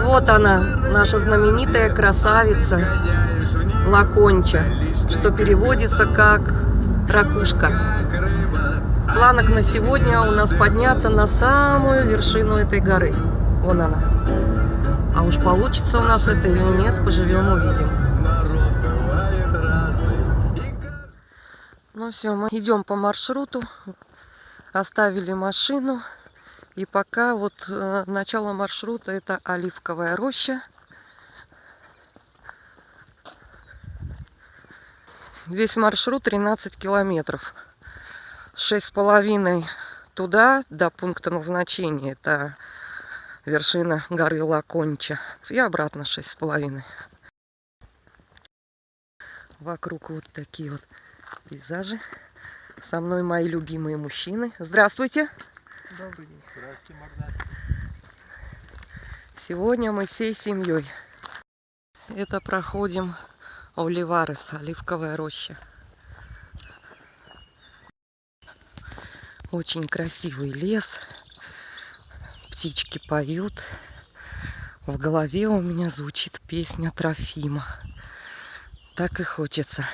Вот она, наша знаменитая красавица Ла-Конча, что переводится как ракушка. В планах на сегодня у нас подняться на самую вершину этой горы. Вон она. А уж получится у нас это или нет, поживем, увидим. Ну все, мы идем по маршруту. Оставили машину. И пока вот начало маршрута — это Оливковая роща. Весь маршрут 13 километров. 6,5 туда, до пункта назначения. Это вершина горы Ла-Конча. И обратно 6,5. Вокруг вот такие вот пейзажи. Со мной мои любимые мужчины. Здравствуйте! Добрый день. Здравствуйте, мордасти. Сегодня мы всей семьей. Это проходим Оливарес, Оливковая роща. Очень красивый лес. Птички поют. В голове у меня звучит песня Трофима. Так и хочется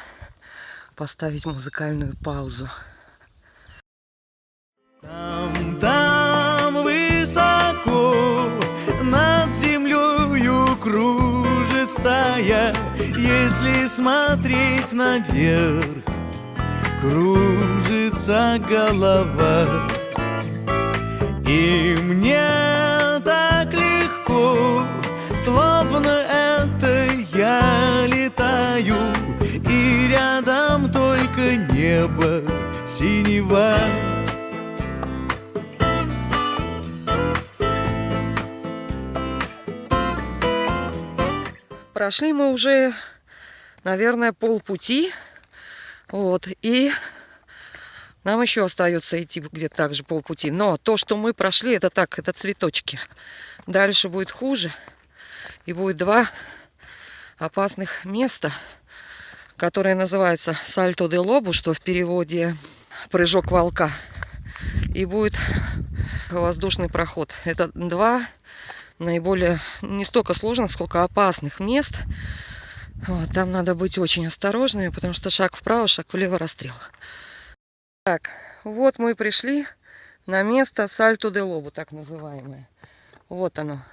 поставить музыкальную паузу. Там высоко над землею кружит стая, если смотреть наверх, кружится голова. И мне так легко, словно это я летаю, и рядом только небо синева. Прошли мы уже, наверное, полпути. Вот, и нам еще остается идти где-то так же полпути. Но то, что мы прошли, это так, это цветочки. Дальше будет хуже. И будет два опасных места, которые называются Сальто де Лобу, что в переводе прыжок волка. И будет воздушный проход. Это два наиболее не столько сложных, сколько опасных мест. Вот, там надо быть очень осторожными, потому что шаг вправо, шаг влево — расстрел. Так, вот мы пришли на место Сальто де Лобу, так называемое. Вот оно.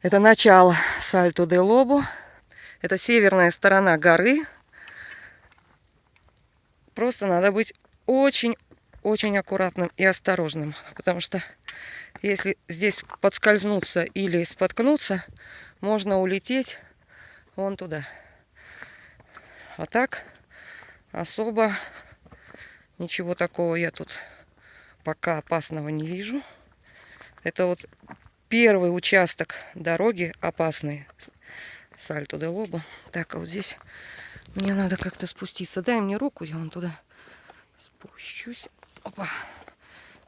Это начало Сальто де Лобу. Это северная сторона горы. Просто надо быть очень аккуратным и осторожным, потому что если здесь подскользнуться или споткнуться, можно улететь вон туда. А так особо ничего такого я тут пока опасного не вижу. Это вот первый участок дороги опасный. Сальто де Лобу. Так, а вот здесь мне надо как-то спуститься. Дай мне руку, я вон туда спущусь. Опа.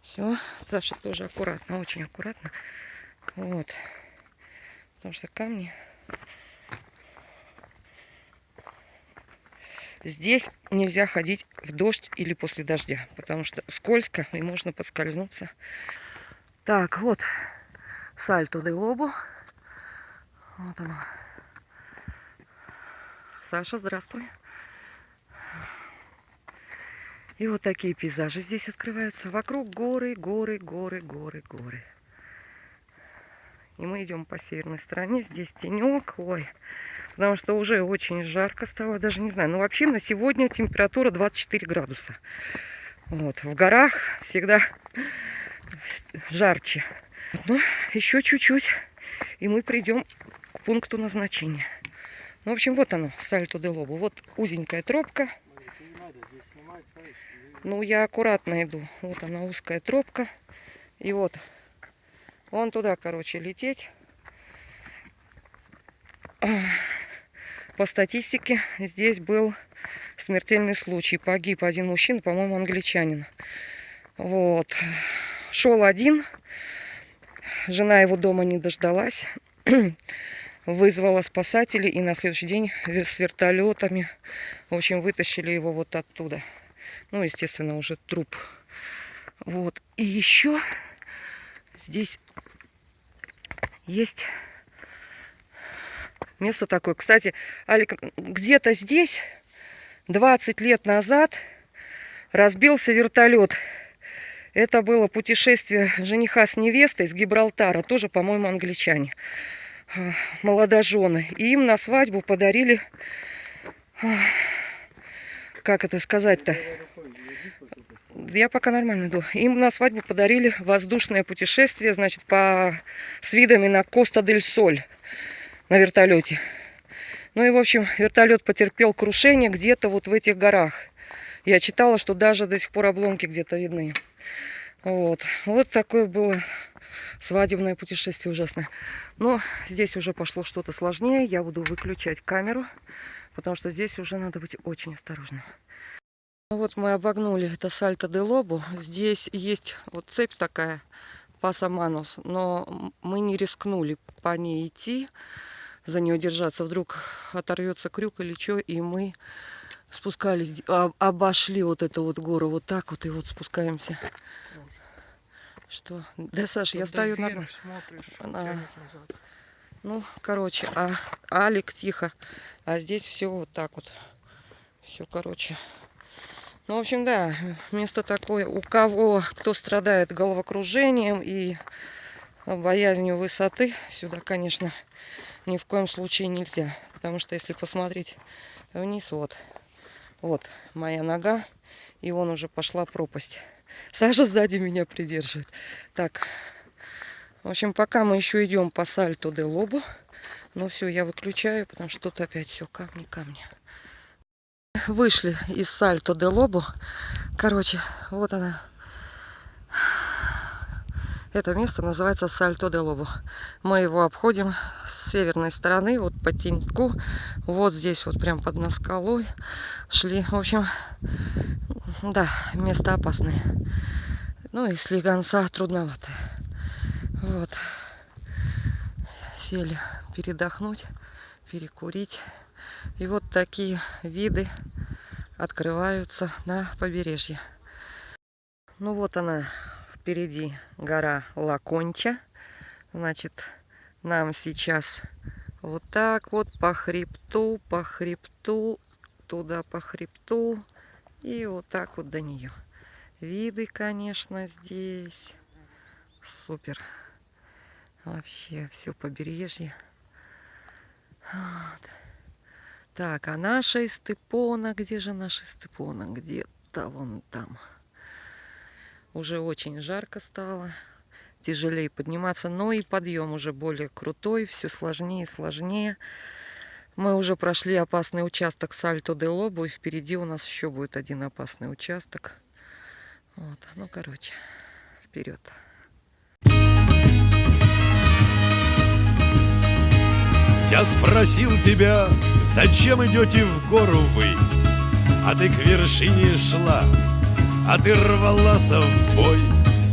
Все. Саша тоже аккуратно, очень аккуратно. Вот. Потому что камни. Здесь нельзя ходить в дождь или после дождя, потому что скользко и можно подскользнуться. Так, вот Сальто де Лобу. Вот оно. Саша, здравствуй. И вот такие пейзажи здесь открываются. Вокруг горы. И мы идем по северной стороне. Здесь тенек. Ой, потому что уже очень жарко стало. Даже не знаю. Но вообще на сегодня температура 24 градуса. Вот. В горах всегда жарче. Ну, еще чуть-чуть. И мы придем к пункту назначения. Ну, в общем, вот оно, Сальто де Лобу. Вот узенькая тропка. Ну, я аккуратно иду. Вот она, узкая тропка. И вот, вон туда, короче, лететь. По статистике, здесь был смертельный случай. Погиб один мужчина, по-моему, англичанин. Вот. Шел один. Жена его дома не дождалась. Вызвала спасателей, и на следующий день с вертолетами, в общем, вытащили его вот оттуда. Ну, естественно, уже труп. Вот. И еще здесь есть Место такое. Кстати, Алик, где-то здесь 20 лет назад разбился вертолет. Это было путешествие жениха с невестой с Гибралтара. Тоже, по-моему, англичане. Молодожены. И им на свадьбу подарили... Как это сказать-то? Я пока нормально иду. Им на свадьбу подарили воздушное путешествие, значит, с видами на Коста-дель-Соль на вертолете. Ну и, в общем, вертолет потерпел крушение где-то вот в этих горах. Я читала, что даже до сих пор обломки где-то видны. Вот такое было свадебное путешествие ужасное. Но здесь уже пошло что-то сложнее. Я буду выключать камеру, потому что здесь уже надо быть очень осторожным. Вот мы обогнули это Сальто-де-Лобо. Здесь есть вот цепь такая, Пасаманос, но мы не рискнули по ней идти, за нее держаться. Вдруг оторвется крюк или что, и мы спускались, обошли вот эту вот гору вот так вот, и вот спускаемся. Что? Да, Саша, я стою нормально. Ну, короче, Алик тихо, а здесь все вот так вот. Все, короче. Ну, в общем, да, место такое, кто страдает головокружением и боязнью высоты, сюда, конечно, ни в коем случае нельзя. Потому что если посмотреть вниз, вот моя нога, и вон уже пошла пропасть. Саша сзади меня придерживает. Так, в общем, пока мы еще идем по Сальто-де-Лобо, но все, я выключаю, потому что тут опять все камни. Вышли из Сальто-де-Лобо. Короче, вот она. Это место называется Сальто-де-Лобо. Мы его обходим с северной стороны, вот по теньку. Вот здесь вот прям под над скалой шли. В общем, да, место опасное. Ну и слегонца трудновато. Вот. Сели передохнуть, перекурить. И вот такие виды открываются на побережье. Ну вот она впереди, гора Ла-Конча. Значит, нам сейчас вот так вот по хребту, туда по хребту и вот так вот до нее. Виды, конечно, здесь супер. Вообще все побережье. Вот. Так, а наша Степона, где же наша Степона? Где-то вон там. Уже очень жарко стало, тяжелее подниматься, но и подъем уже более крутой, все сложнее и сложнее. Мы уже прошли опасный участок Сальто-де-Лобо, и впереди у нас еще будет один опасный участок. Вот, ну, короче, вперед. Я спросил тебя, зачем идете в гору вы? А ты к вершине шла, а ты рвалась в бой.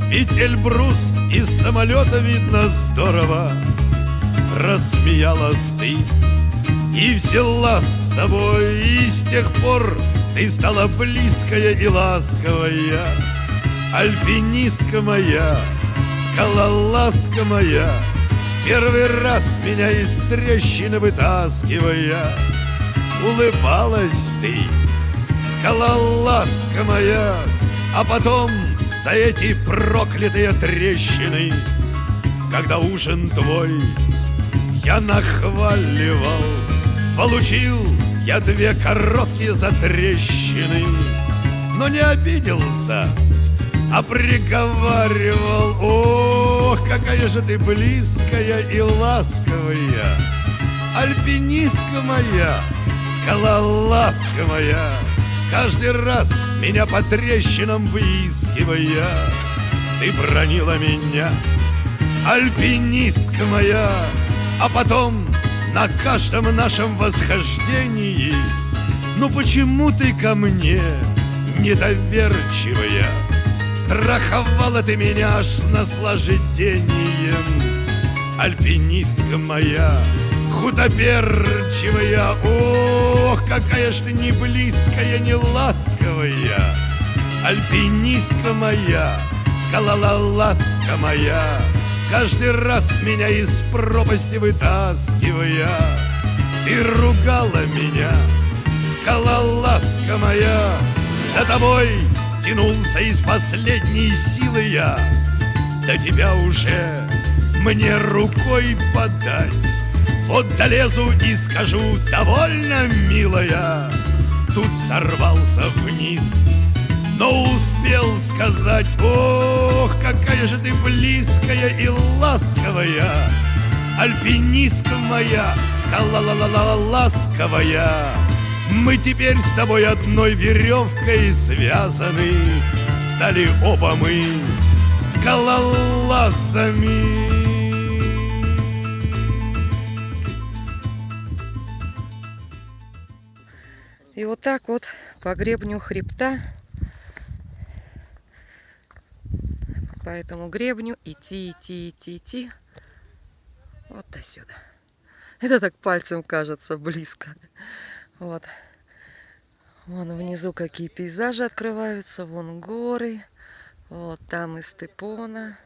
Ведь Эльбрус из самолета видно здорово. Рассмеялась ты и взяла с собой. И с тех пор ты стала близкая и ласковая. Альпинистка моя, скалолазка моя, первый раз меня из трещины вытаскивая. Улыбалась ты, скалолазка моя, а потом за эти проклятые трещины, когда ужин твой я нахваливал, получил я 2 короткие затрещины, но не обиделся, а приговаривал: ох, какая же ты близкая и ласковая, альпинистка моя, скалолазка моя, каждый раз меня по трещинам выискивая. Ты бронила меня, альпинистка моя, а потом на каждом нашем восхождении: ну почему ты ко мне недоверчивая? Страховала ты меня аж с наслаждением. Альпинистка моя, худоперчивая, ох, какая ж ты не близкая, не ласковая. Альпинистка моя, скалолазка моя, каждый раз меня из пропасти вытаскивая. Ты ругала меня, скалолазка моя, за тобой тянулся из последней силы я. До тебя уже мне рукой подать. Вот долезу и скажу: довольно, милая. Тут сорвался вниз, но успел сказать: ох, какая же ты близкая и ласковая, альпинистка моя, скалолазковая. Мы теперь с тобой одной веревкой связаны, стали оба мы скалолазами. И вот так вот по гребню хребта, по этому гребню идти. Вот до сюда. Это так пальцем кажется близко. Вот. Вон внизу какие пейзажи открываются. Вон горы. Вот там Эстепона.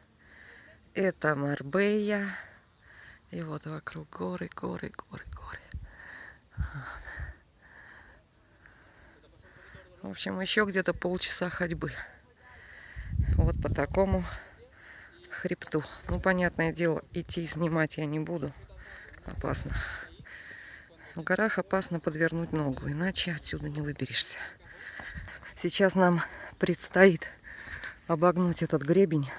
Это Марбея. И вот вокруг горы. В общем, еще где-то полчаса ходьбы. Вот по такому хребту. Ну, понятное дело, идти и снимать я не буду. Опасно. В горах опасно подвернуть ногу, иначе отсюда не выберешься. Сейчас нам предстоит обогнуть этот гребень.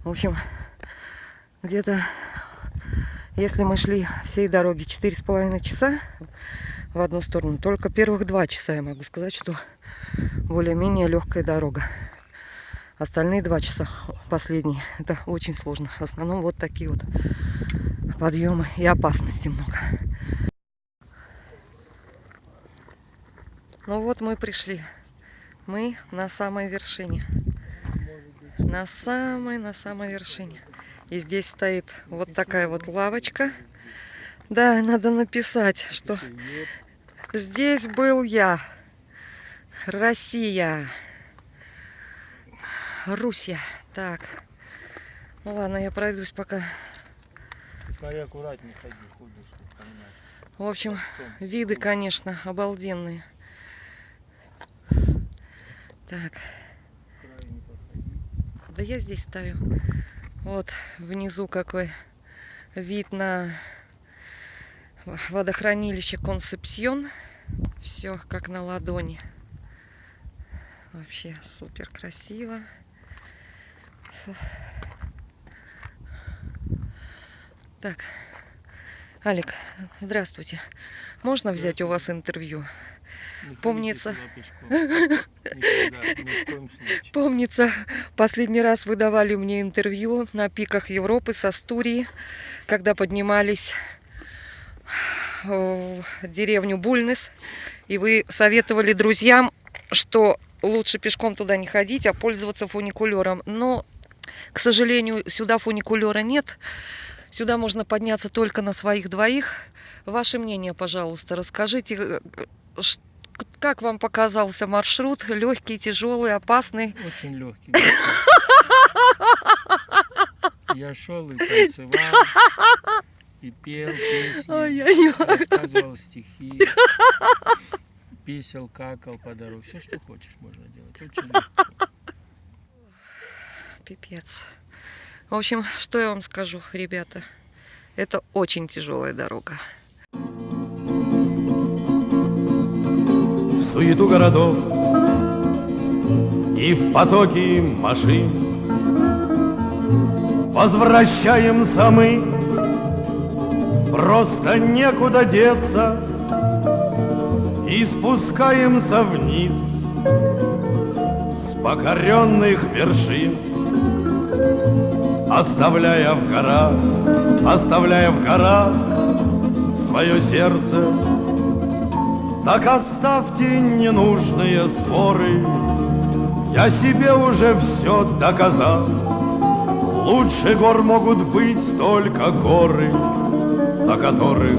В общем, где-то, если мы шли всей дороги 4,5 часа в одну сторону, только первых 2 часа я могу сказать, что более-менее легкая дорога. Остальные 2 часа, последние, это очень сложно. В основном вот такие вот подъемы и опасности много. Ну вот мы пришли. Мы на самой вершине. На самой вершине. И здесь стоит вот такая вот лавочка. Да, надо написать, что здесь был я. Россия. Руссия. Так. Ну ладно, я пройдусь пока. Смотри, аккуратнее ходи, ходишь, чтобы понимать. В общем, виды, конечно, обалденные. Так. Да я здесь стою. Вот внизу какой вид на водохранилище Консепсьон. Все как на ладони. Вообще супер красиво. Так, Алик, здравствуйте. Можно взять у вас интервью? Помнится, помнится, последний раз вы давали мне интервью на пиках Европы с Астурии, когда поднимались в деревню Бульнес, и вы советовали друзьям, что лучше пешком туда не ходить, а пользоваться фуникулером. Но, к сожалению, сюда фуникулера нет. Сюда можно подняться только на своих двоих. Ваше мнение, пожалуйста, расскажите, как вам показался маршрут? Легкий, тяжелый, опасный? Очень легкий. Я шел и танцевал, и пел песни, рассказывал стихи, писал, какал по дороге. Все, что хочешь, можно делать. Очень легко. Пипец. В общем, что я вам скажу, ребята? Это очень тяжелая дорога. В суету городов и в потоке машин возвращаемся мы, просто некуда деться, и спускаемся вниз с покоренных вершин, оставляя в горах свое сердце. Так оставьте ненужные споры, я себе уже все доказал. Лучше гор могут быть только горы, на которых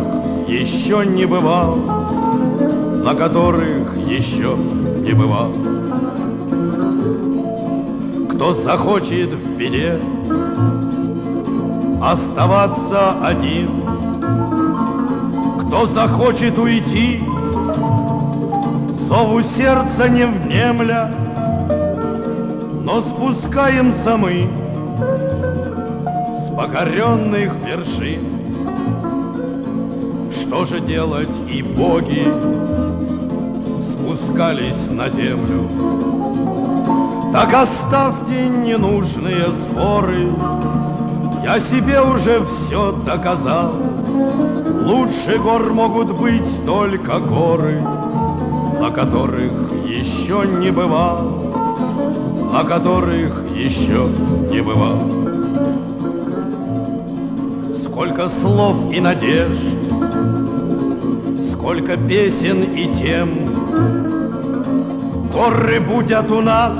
еще не бывал, на которых еще не бывал. кто захочет в беде оставаться один, кто захочет уйти, зову сердца не внемля, но спускаемся мы с покоренных вершин. Что же делать, и боги спускались на землю? Так оставьте ненужные споры, я себе уже все доказал. Лучше гор могут быть только горы, на которых еще не бывал, на которых еще не бывал. Сколько слов и надежд, сколько песен и тем, горы будят у нас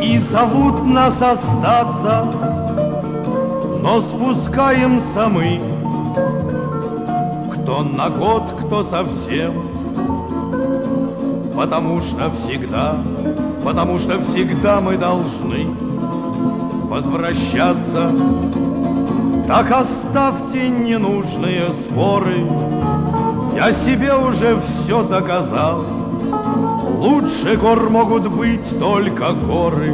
и зовут нас остаться, но спускаемся мы, кто на год, кто совсем, потому что всегда мы должны возвращаться. Так оставьте ненужные споры, я себе уже все доказал. Лучше гор могут быть только горы,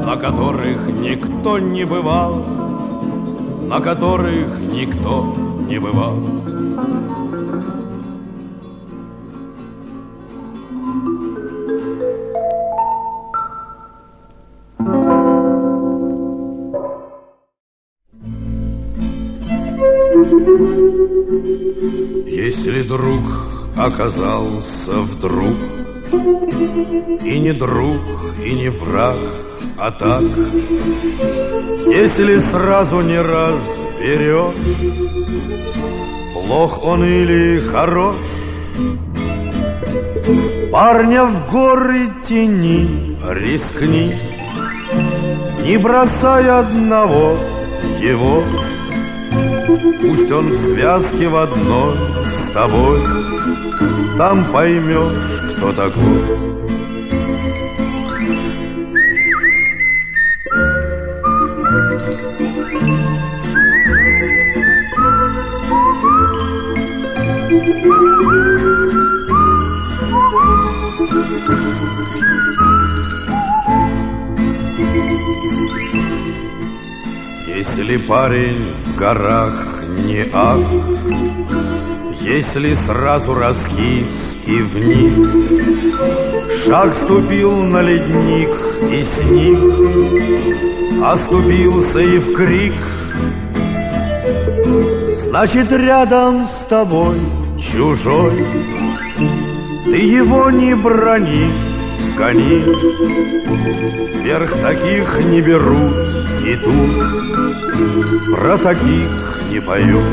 на которых никто не бывал, на которых никто не бывал. Если друг оказался вдруг и не друг, и не враг, а так, если сразу не разберешь, плох он или хорош, парня в горы тяни, рискни, не бросай одного его. Пусть он в связке в одной с тобой, там поймешь, кто такой. Если парень в горах не ах, если сразу раскис и вниз, шаг ступил на ледник и сник, оступился и в крик, значит рядом с тобой чужой, ты его не брони, гони, вверх таких не берут, и тут про таких не поют.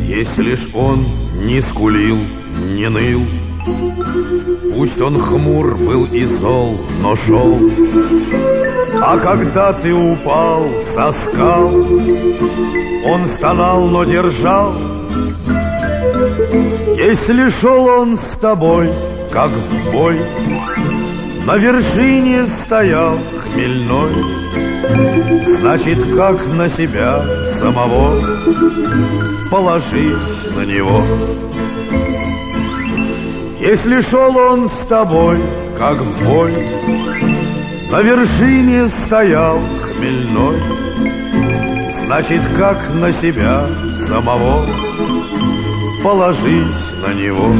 Если ж он не скулил, не ныл, пусть он хмур был и зол, но шел, а когда ты упал со скал, он стонал, но держал. Если шел он с тобой, как в бой, на вершине стоял хмельной, значит, как на себя самого, положись на него. Если шел он с тобой, как в бой, на вершине стоял хмельной, значит, как на себя самого, положись на него.